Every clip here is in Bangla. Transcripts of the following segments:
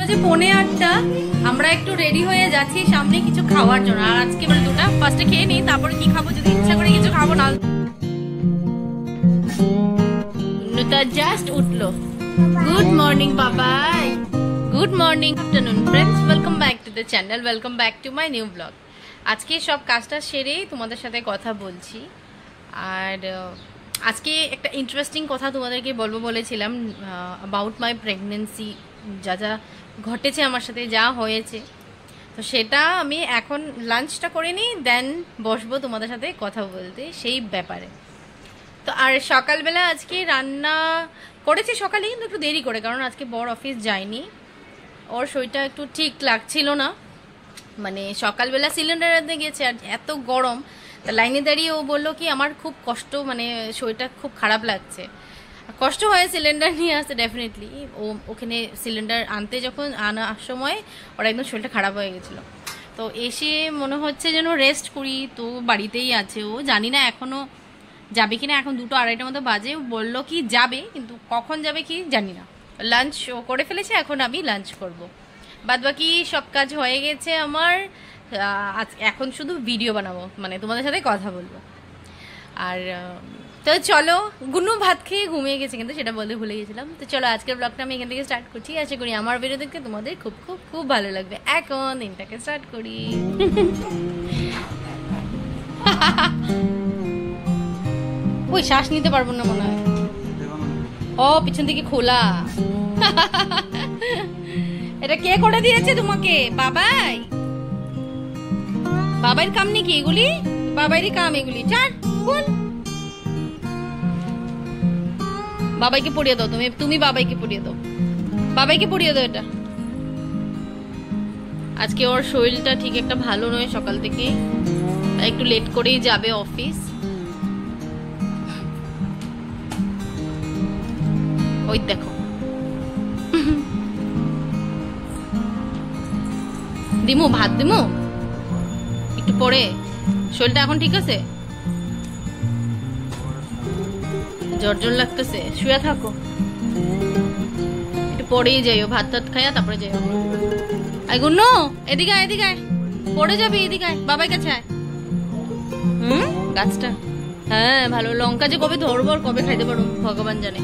বাজে 7:45। আমরা একটু রেডি হয়ে যাচ্ছি সামনে কিছু খাওয়ার জন্য। আর আজকে মানে দুটা ফার্স্টে খেয়ে নিই, তারপরে কি খাবো, যদি ইচ্ছা করে কিছু খাবো না। নুতা জাস্ট উঠলো। গুড মর্নিং বাবাই, good morning, afternoon friends, welcome back to the channel, welcome back to my new blog. আজকে সব কাজটা সেরে তোমাদের সাথে কথা বলছি। আর আজকে একটা ইন্টারেস্টিং কথা তোমাদেরকে বলবো বলেছিলাম, অ্যাবাউট মাই প্রেগনেন্সি, যা যা ঘটেছে আমার সাথে, যা হয়েছে। তো সেটা আমি এখন লাঞ্চটা করে নিই, দেন বসবো তোমাদের সাথে কথা বলতে সেই ব্যাপারে। তো আর সকালবেলা আজকে রান্না করেছি সকালেই, কিন্তু একটু দেরি করে, কারণ আজকে বড় অফিস যায়নি, ওর শরীরটা একটু ঠিক লাগছিল না। মানে সকালবেলা সিলিন্ডার আনতে গেছে, আর এত গরম, তা লাইনে দাঁড়িয়ে ও বললো কি আমার খুব কষ্ট, মানে শরীরটা খুব খারাপ লাগছে। কষ্ট হয় সিলিন্ডার নিয়ে আসতে ডেফিনেটলি। ওখানে সিলিন্ডার আনতে যখন আনার সময় ওর একদম শরীরটা খারাপ হয়ে গেছিলো। তো এসে মনে হচ্ছে যেন রেস্ট করি, তো বাড়িতেই আছে ও, জানি না এখনও যাবে কিনা। এখন 2-2:30 মতো বাজে, বললো কি যাবে, কিন্তু কখন যাবে কি জানি না। লাঞ্চ ও করে ফেলেছে, এখন আমি লাঞ্চ করব। বাদ বাকি সব কাজ হয়ে গেছে আমার। এখন শুধু ভিডিও বানাবো, মানে তোমাদের সাথে কথা বলবো। আর তো চলো, গুনু ভাত খেয়ে ঘুমিয়ে গেছে, কিন্তু সেটা বলতে ভুলে গেছিলাম। তো চলো আজকের ব্লগটা আমি এখান থেকে স্টার্ট করছি। আশা করি আমার ভিডিও দেখতে তোমাদের খুব খুব খুব ভালো লাগবে। এখন দিনটাকে স্টার্ট করি। ওই শ্বাস নিতে পারবো না মনে হয়, ও পিছন থেকে খোলা। এটা কে করে দিয়েছে তোমাকে? বাবাই? বাবাইয়ের কাম নাকি এগুলি? বাবাইরই কাম এগুলি। চার বল, বাবাইকে পড়িয়ে দাও, তুমি বাবাইকে পড়িয়ে দাও, বাবাইকে পড়িয়ে দাও এটা। আজকে ওর শরীরটা ঠিক একটা ভালো নয়, সকাল থেকে একটু লেট করেই যাবে অফিস। ওই দেখো, দিমু ভাত দিমু একটু পরে। শরীরটা এখন ঠিক আছে? জ্বর জ্বর লাগতেছে, শুয়ে থাকো, একটু পরেই যাইও, ভাত টাত খাইয়া তারপরে যাইও। আই গুন্নু এদিকে আয়, এদিকে আয়, পড়ে যাবি, এদিকে আয়, বাবাই কাছে আয়। গাছটা হ্যাঁ ভালো। লঙ্কা যে কবে ধরবো আর কবে খাইতে পারবো ভগবান জানে।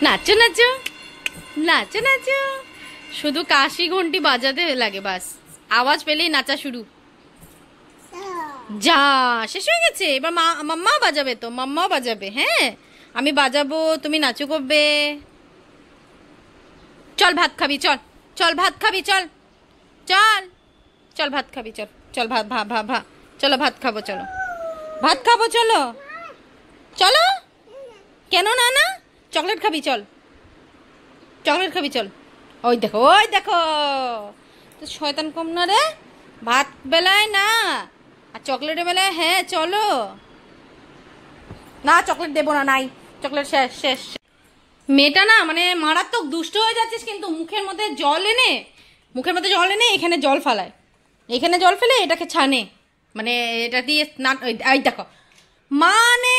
নাচো নাচো নাচো নাচো, শুধু কাশি ঘন্টি বাজাতে লাগে, বাস আওয়াজ পেলেই নাচা শুরু। যা শেষ হয়ে গেছে, এবার মাম্মাও বাজাবে, তো মাম্মাও বাজাবে। হ্যাঁ আমি বাজাবো, তুমি নাচো করবে। চল ভাত খাবি, চল চল ভাত খাবি, চল চল চল ভাত খাবি, চল চল ভাত ভা ভা ভা, চলো ভাত খাবো, চলো ভাত খাবো, চলো চলো। কেন না না, চকলেট খাবি, চল চকলেট খাবি, চল। ওই দেখো, ওই দেখো, তো শয়তান কম না রে, ভাত বেলায় না আর চকলেটের বেলায়। হ্যাঁ চলো না, চকলেট দেবো না, নাই চকলেট, শেষ শেষ। মেয়েটা না মানে মারাত্মক দুষ্ট হয়ে যাচ্ছিস, কিন্তু মুখের মধ্যে জল এনে এখানে জল ফালায়, এখানে জল ফেলে এটাকে ছানে, মানে এটা দিয়ে না। এই দেখো, মানে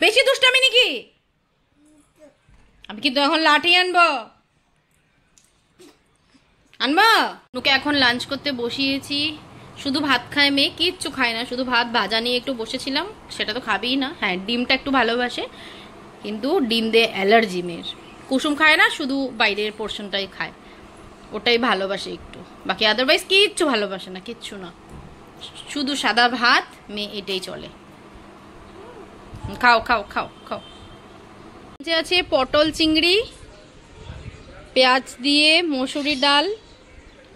বেশি দুষ্টামি নাকি? আমি কিন্তু এখন লাঠি আনবো। নুকে এখন লাঞ্চ করতে বসিয়েছি। শুধু ভাত খায় মেয়ে, কিচ্ছু খায় না, শুধু ভাত ভাজা নিয়ে একটু বসেছিলাম, সেটা তো খাবেই না। হ্যাঁ ডিমটা একটু ভালোবাসে, কিন্তু ডিম দিয়ে অ্যালার্জি মেয়ের। কুসুম খায় না, শুধু বাইরের পোর্শনটাই খায়, ওটাই ভালোবাসে একটু, বাকি আদারওয়াইজ কিচ্ছু ভালোবাসে না, কিচ্ছু না, শুধু সাদা ভাত মেয়ে, এটাই চলে। খাও খাও খাও খাও। যে আছে পটল চিংড়ি, পেঁয়াজ দিয়ে মসুরি ডাল,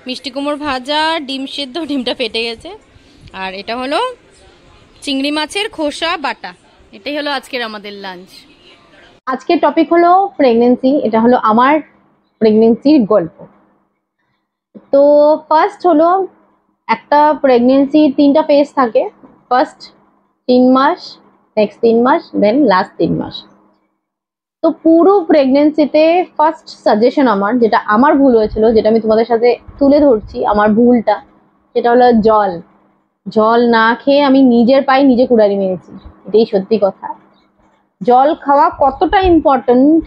মিষ্টি কুমড়ো ভাজা, ডিম সেদ্ধ, ডিমটা ফেটে গেছে। আর এটা হলো চিংড়ি মাছের খোসা বাটা। এটাই হলো আজকের আমাদের লাঞ্চ। আজকের টপিক হলো প্রেগনেন্সি। এটা হলো আমার প্রেগনেন্সির গল্প। তো ফার্স্ট হলো, একটা প্রেগনেন্সি 3টা ফেজ থাকে। ফার্স্ট 3 মাস, নেক্সট 3 মাস, দেন লাস্ট 3 মাস। তো পুরো প্রেগনেন্সিতে ফার্স্ট সাজেশন আমার, যেটা আমার ভুল হয়েছিল, যেটা আমি তোমাদের সাথে তুলে ধরছি আমার ভুলটা, সেটা হলো জল। জল না খেয়ে আমি নিজের পায়ে নিজে কুড়ালি মেরেছি, এটাই সত্যি কথা। জল খাওয়া কতটা ইম্পর্টেন্ট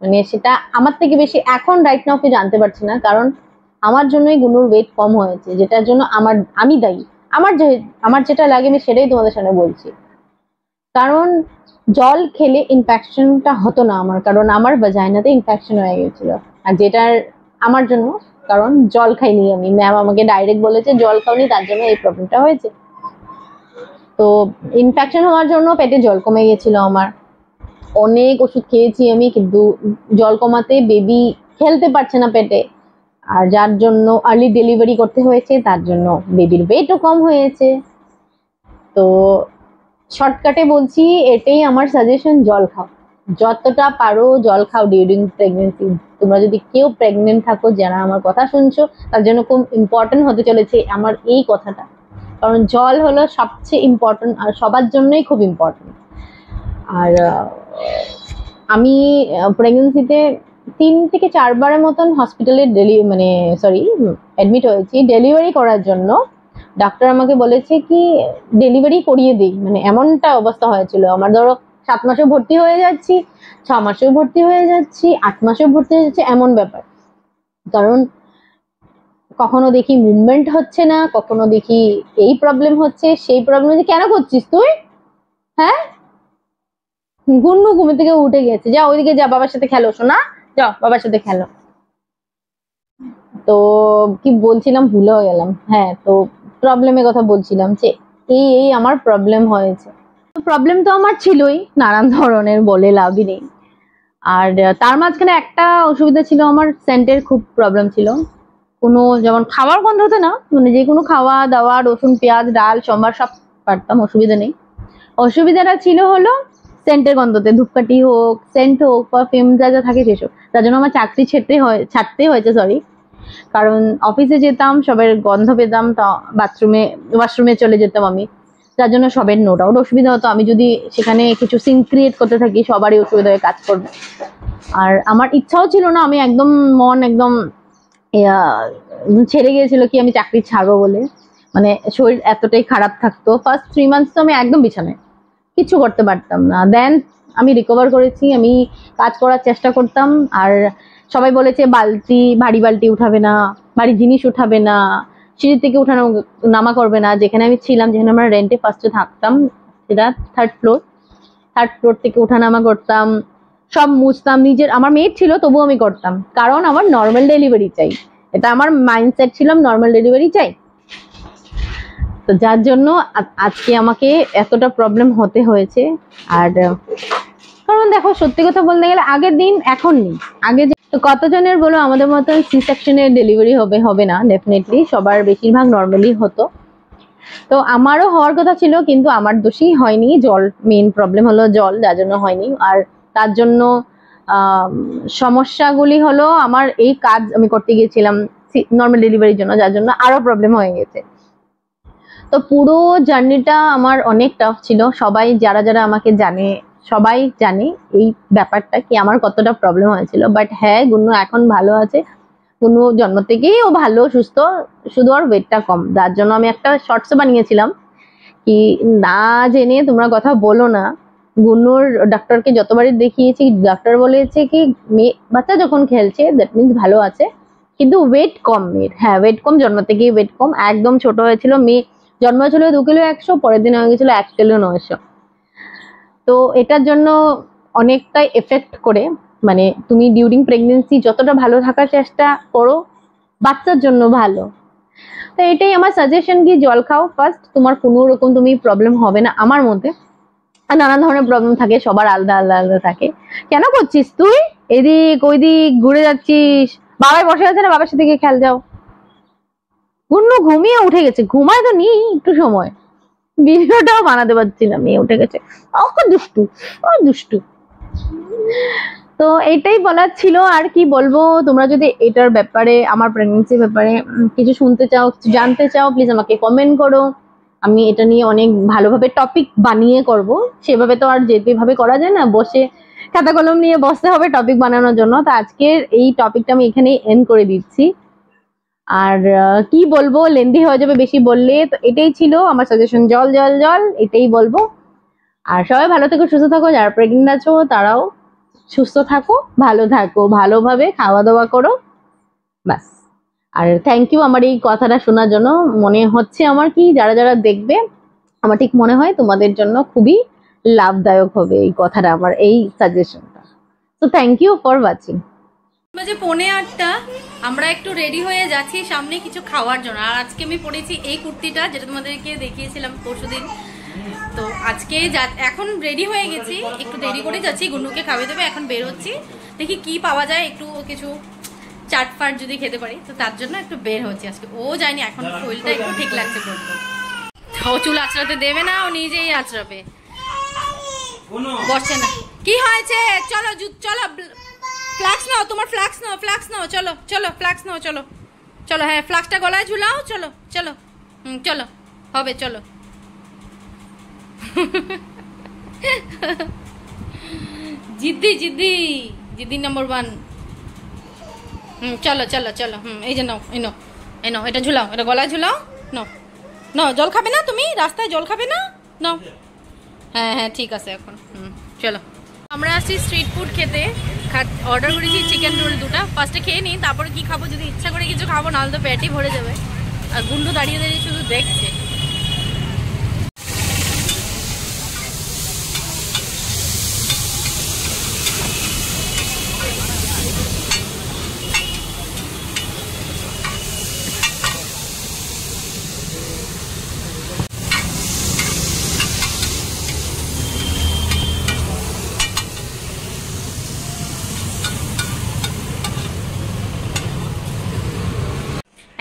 মানে সেটা আমার থেকে বেশি এখন রাইট নাও কেউ জানতে পারছি না, কারণ আমার জন্যই গুনুর ওয়েট কম হয়েছে, যেটার জন্য আমি দায়ী। আমার যেটা লাগে আমি সেটাই তোমাদের সামনে বলছি। কারণ জল খেলে ইনফেকশনটা হতো না আমার, কারণ আমার ভাজাইনাতে ইনফেকশন হয়ে গেছিল, আর যেটার আমার জন্য, কারণ জল খাইনি আমি। ম্যাম আমাকে ডাইরেক্ট বলেছে জল খাওনি, তার জন্য এই প্রবলেমটা হয়েছে। তো ইনফেকশন হওয়ার জন্য পেটে জল কমে গেছিল আমার, অনেক ওষুধ খেয়েছি আমি, কিন্তু জল কমাতে বেবি খেলতে পারছে না পেটে, আর যার জন্য আর্লি ডেলিভারি করতে হয়েছে, তার জন্য বেবির ওয়েটও কম হয়েছে। তো শর্টকাটে বলছি, এটাই আমার সাজেশন, জল খাও, যতটা পারো জল খাও ডিউরিং প্রেগনেন্সি। তোমরা যদি কেউ প্রেগনেন্ট থাকো, যারা আমার কথা শুনছো, তার জন্য খুব ইম্পর্টেন্ট হতে চলেছে আমার এই কথাটা, কারণ জল হলো সবচেয়ে ইম্পর্টেন্ট আর সবার জন্যই খুব ইম্পর্টেন্ট। আর আমি প্রেগনেন্সিতে 3 থেকে 4 বারের মতন হসপিটালে অ্যাডমিট হয়েছি ডেলিভারি করার জন্য। ডাক্তার আমাকে বলেছে কি ডেলিভারি করিয়ে দিই, মানে এমনটা অবস্থা হয়েছিল আমার। ধরো 7 মাসেও ভর্তি হয়ে যাচ্ছি, 6 মাসেও ভর্তি হয়ে যাচ্ছি, 8 মাসেও ভর্তি হয়ে যাচ্ছে, এমন ব্যাপার। কারণ কখনো দেখি মুভমেন্ট হচ্ছে না, কখনো দেখি এই প্রবলেম হচ্ছে, সেই প্রবলেম হচ্ছে। কেন করছিস তুই? হ্যাঁ, গুন্নু ঘুমে থেকে উঠে গেছে, যা ওইদিকে যা, বাবার সাথে খেলো শোনা, যাও বাবার সাথে খেলো। তো কি বলছিলাম ভুলেও গেলাম। হ্যাঁ, তো প্রবলেমের কথা বলছিলাম যে এই আমার প্রবলেম হয়েছে। প্রবলেম তো আমার ছিলই নানান ধরনের, বলে লাভই নেই। আর তার মাঝখানে একটা অসুবিধা ছিল, আমার সেন্টের খুব প্রবলেম ছিল। কোনো যেমন খাবার গন্ধতে না, মানে যে কোনো খাওয়া দাওয়া, রসুন পেঁয়াজ ডাল সম্বার সব পারতাম, অসুবিধা নেই। অসুবিধাটা ছিল হলো সেন্টের গন্ধতে, ধূপকাঠি হোক, সেন্ট হোক, পারফিউম যা যা থাকে সেসব। তার জন্য আমার চাকরি ছাড়তে হয়েছে, কারণ অফিসে যেতাম, সবের গন্ধ পেতাম, তা ওয়াশরুমে চলে যেতাম আমি, যার জন্য সবের নো ডাউট অসুবিধা হতো। আমি যদি সেখানে কিছু সিন ক্রিয়েট করতে থাকি, সবারই অসুবিধা হয়ে কাজ করবে। আর আমার ইচ্ছাও ছিল না, আমি একদম মন একদম ছেড়ে গিয়েছিল কি আমি চাকরি ছাড়বো বলে, মানে শরীর এতটাই খারাপ থাকতো। ফার্স্ট 3 মান্থস তো আমি একদম বিছানায়, কিছু করতে পারতাম না। দেন আমি রিকভার করেছি, আমি কাজ করার চেষ্টা করতাম। আর সবাই বলেছে ভারী বালতি উঠাবে না, ভারী জিনিস উঠাবে না, সিঁড়ি থেকে উঠানো নামা করবে না। যেখানে আমি ছিলাম, যেখানে আমরা রেন্টে ফার্স্টে থাকতাম, সেটা 3rd ফ্লোর থেকে উঠানামা করতাম, সব মুছতাম নিজের। আমার মেয়ে ছিল তবুও আমি করতাম, কারণ আমার নর্মাল ডেলিভারি চাই, এটা আমার মাইন্ডসেট ছিল, নর্মাল ডেলিভারি চাই। তো যার জন্য আজকে আমাকে এতটা প্রবলেম হতে হয়েছে। আর কারণ দেখো, সত্যি কথা বলতে গেলে আগের দিন এখন নেই। আগে কতজনের বলো আমাদের মতো সি সেকশনে ডেলিভারি হবে না, ডেফিনেটলি সবার বেশিরভাগ নর্মালি হতো। তো আমারও হওয়ার কথা ছিল, কিন্তু আমার দোষই হয়নি, জল মেইন প্রবলেম হলো জল, যার জন্য হয়নি। আর তার জন্য সমস্যাগুলি হলো, আমার এই কাজ আমি করতে গিয়েছিলাম নর্মাল ডেলিভারির জন্য, যার জন্য আরো প্রবলেম হয়ে গেছে। তো পুরো জার্নিটা আমার অনেক টাফ ছিল। সবাই যারা যারা আমাকে জানে, সবাই জানে এই ব্যাপারটা কি আমার কতটা প্রবলেম হয়েছিল। বাট হ্যাঁ, গুন্নু এখন ভালো আছে, গুন্নু জন্ম থেকেই ও ভালো সুস্থ, শুধু আর ওয়েটটা কম। যার জন্য আমি একটা শর্টস বানিয়েছিলাম কি না জেনে তোমরা কথা বলো না। গুন্নুর ডাক্তারকে যতবারই দেখিয়েছি, ডাক্তার বলেছে কি মেয়ে বাচ্চা যখন খেলছে দ্যাট মিনস ভালো আছে, কিন্তু ওয়েট কম মেয়ের। হ্যাঁ, ওয়েট কম, জন্ম থেকেই ওয়েট কম, একদম ছোট হয়েছিল। মেয়ে জন্ম ছিল 2 কিলো 100, পরের দিন হয়ে গেছিল 1 কিলো 900। তো এটার জন্য অনেকটাই এফেক্ট করে, মানে তুমি ডিউরিং প্রেগনেন্সি যতটা ভালো থাকার চেষ্টা করো, বাচ্চার জন্য ভালো। তো এটাই আমার সাজেশন কি জল খাও ফার্স্ট, তোমার কোনো রকম তুমি প্রবলেম হবে না। আমার মধ্যে নানা ধরনের প্রবলেম থাকে, সবার আলাদা আলাদা থাকে। কেন করছিস তুই এদিক ওইদিক ঘুরে যাচ্ছিস? বাবাই বসে আছে না, বাবার সাথে গিয়ে খেল যাও। গুন্নু ঘুমিয়ে উঠে গেছে, ঘুমায় তো নি একটু সময়, ভিডিওটাও বানাতে পারছি না, মেয়ে উঠে গেছে। দুষ্টু, ও দুষ্টু। তো এটাই বলার ছিল। আর কি বলবো, তোমরা যদি এটার ব্যাপারে, আমার প্রেগনেন্সির ব্যাপারে কিছু শুনতে চাও, কিছু জানতে চাও, প্লিজ আমাকে কমেন্ট করো। আমি এটা নিয়ে অনেক ভালোভাবে টপিক বানিয়ে করব। সেভাবে তো আর যেভাবে করা যায় না, বসে খাতা কলম নিয়ে বসতে হবে টপিক বানানোর জন্য। তো আজকের এই টপিকটা আমি এখানেই এন্ড করে দিচ্ছি। আর কি বলবো, লেন্দি হয়ে যাবে বেশি বললে। তো এটাই ছিল আমার সাজেশন, জল জল জল, এটাই বলবো। আর সবাই ভালো থেকো, সুস্থ থাকো, যারা প্রেগনেন্ট আছো তারাও সুস্থ থাকো, ভালো থাকো, ভালোভাবে খাওয়া দাওয়া করো, ব্যাস। আর থ্যাংক ইউ আমার এই কথাটা শোনার জন্য। মনে হচ্ছে আমার কি যারা যারা দেখবে, আমার ঠিক মনে হয় তোমাদের জন্য খুবই লাভদায়ক হবে এই কথাটা, আমার এই সাজেশনটা। তো থ্যাংক ইউ ফর ওয়াচিং। বাজে 7:45, আমরা একটু রেডি হয়ে যাচ্ছি সামনে কিছু খাওয়ার জন্য। আর আজকে আমি পরেছি এই কুর্তিটা, যেটা তোমাদেরকে দেখিয়েছিলাম পরশুদিন। তো আজকে এখন রেডি হয়ে গেছি, একটু দেরি করে যাচ্ছি, গুন্নুকে খাওয়াই দেবে, এখন বের হচ্ছি, দেখি কি পাওয়া যায়, একটু কিছু চাটফাট যদি খেতে পারি, তো তার জন্য একটু বের হচ্ছে আজকে। ও জানি এখন শরীরটা একটু ঠিক লাগছে বলতো। ও চুল আঁচড়াতে দেবে না, ও নিজেই আঁচড়াবে, বসে না। কি হয়েছে? চলো চলো, ফ্লাক্স নাও, তোমার ফ্লাক্স নাও, ফ্লাক্স নাও, চলো চলো, ফ্লাক্স নাও, চলো চলো। হ্যাঁ, ফ্লাক্সটা গলায় ঝুলাও, চলো চলো, চলো হবে, চলো। জিদ্দি জিদ্দি জিদ্দি নাম্বার 1। চলো চলো চলো, এই যে নাও, এই নাও, এই নাও, এটা ঝুলাও, এটা গলায় ঝুলাও। নাও নাও, জল খাবে না তুমি? রাস্তায় জল খাবে না? নাও। হ্যাঁ হ্যাঁ ঠিক আছে এখন, চলো। আমরা আসছি স্ট্রিট ফুড খেতে, অর্ডার করেছি চিকেন রোল 2টা। ফার্স্টে খেয়ে নিই, তারপরে কি খাবো, যদি ইচ্ছা করে কিছু খাবো, নাহলে তো পেটই ভরে যাবে। আর গুন্ডু দাঁড়িয়ে দাঁড়িয়ে শুধু দেখছে।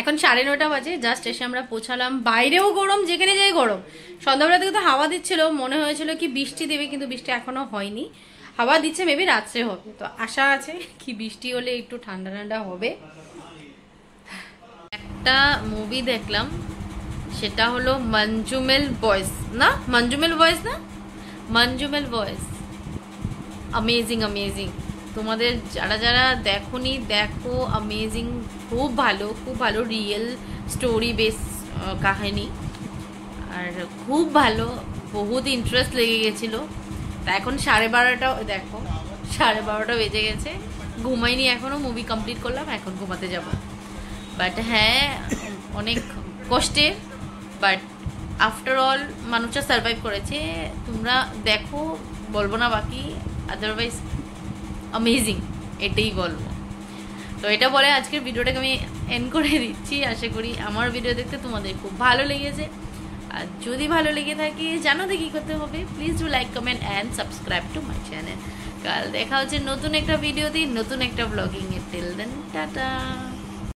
এখন 9:30 বাজে, জাস্ট এসে আমরা পৌঁছালাম। বাইরেও গরম, যেখানে যাই গরম। সন্ধ্যাবেলা থেকে তো হাওয়া দিচ্ছিল, মনে হয়েছিল কি বৃষ্টি দেবে, কিন্তু বৃষ্টি এখনো হয়নি। হাওয়া দিচ্ছে, মেবি রাত্রে হবে, তো আশা আছে কি বৃষ্টি হলে একটু ঠান্ডা ঠান্ডা হবে। একটা মুভি দেখলাম, সেটা হলো মঞ্জুমেল বয়েস, না মঞ্জুমেল বয়েস, না মঞ্জুমেল বয়েস। অ্যামেজিং অ্যামেজিং, তোমাদের যারা যারা দেখোনি দেখো, অ্যামেজিং, খুব ভালো, খুব ভালো, রিয়েল স্টোরি বেস কাহিনী, আর খুব ভালো, বহুত ইন্টারেস্ট লেগে গেছিলো। তা এখন 12:30, দেখো 12:30 বেজে গেছে, ঘুমাইনি এখনো, মুভি কমপ্লিট করলাম, এখন ঘুমাতে যাব। বাট হ্যাঁ, অনেক কষ্টের, বাট আফটার অল মানুষটা সার্ভাইভ করেছে। তোমরা দেখো, বলবো না বাকি, আদারওয়াইজ অ্যামেজিং, এটাই বলবো। তো এটা বলে আজকের ভিডিওটাকে আমি এন্ড করে দিচ্ছি। আশা করি আমার ভিডিও দেখতে তোমাদের খুব ভালো লেগেছে। আর যদি ভালো লেগে থাকে, জানো তো কি করতে হবে, please do like, comment and subscribe to my channel. কাল দেখা হচ্ছে নতুন একটা ভিডিওতে, নতুন একটা ব্লগিং এ। Till then, tata.